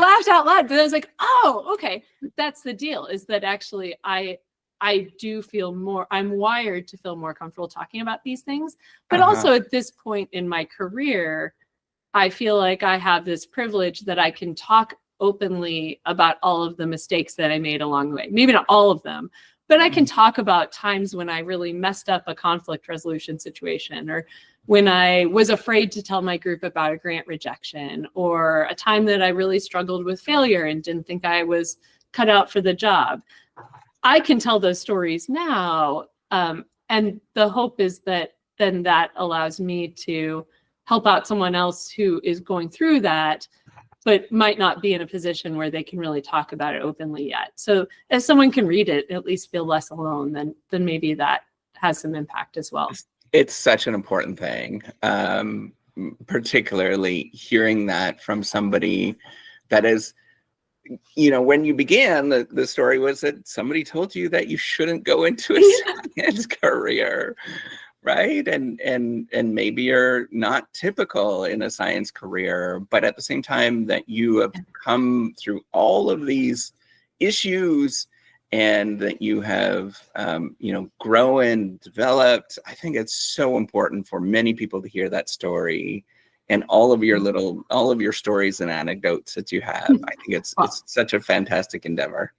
laughed out loud, but I was like, oh, okay, that's the deal, is that actually I do feel more, I'm wired to feel more comfortable talking about these things. But also at this point in my career, I feel like I have this privilege that I can talk openly about all of the mistakes that I made along the way. Maybe not all of them, but I can talk about times when I really messed up a conflict resolution situation, or when I was afraid to tell my group about a grant rejection, or a time that I really struggled with failure and didn't think I was cut out for the job. I can tell those stories now. And the hope is that then that allows me to help out someone else who is going through that, but might not be in a position where they can really talk about it openly yet. So if someone can read it, at least feel less alone, then maybe that has some impact as well. It's such an important thing, particularly hearing that from somebody that is, you know, when you began, the story was that somebody told you that you shouldn't go into a science career, right? And maybe you're not typical in a science career, but at the same time that you have come through all of these issues and that you have, you know, grown, developed. I think it's so important for many people to hear that story and all of your stories and anecdotes that you have. I think it's such a fantastic endeavor.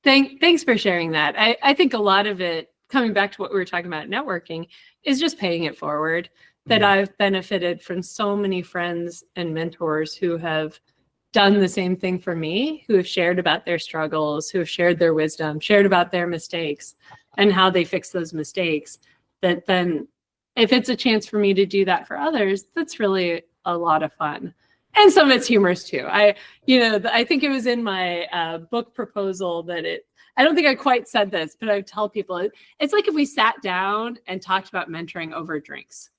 Thanks for sharing that. I think a lot of it, coming back to what we were talking about, networking, is just paying it forward. That I've benefited from so many friends and mentors who have done the same thing for me, who have shared about their struggles, who have shared their wisdom, shared about their mistakes and how they fix those mistakes. That then, if it's a chance for me to do that for others, that's really a lot of fun. And some of it's humorous too. I think it was in my book proposal that I don't think I quite said this, but I would tell people, it's like if we sat down and talked about mentoring over drinks,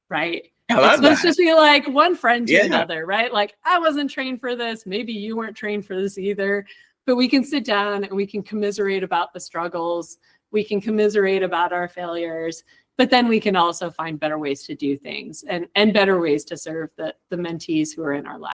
right? It's supposed to just be like one friend to another, right? Like, I wasn't trained for this. Maybe you weren't trained for this either, but we can sit down and we can commiserate about the struggles. We can commiserate about our failures, but then we can also find better ways to do things and better ways to serve the mentees who are in our lives.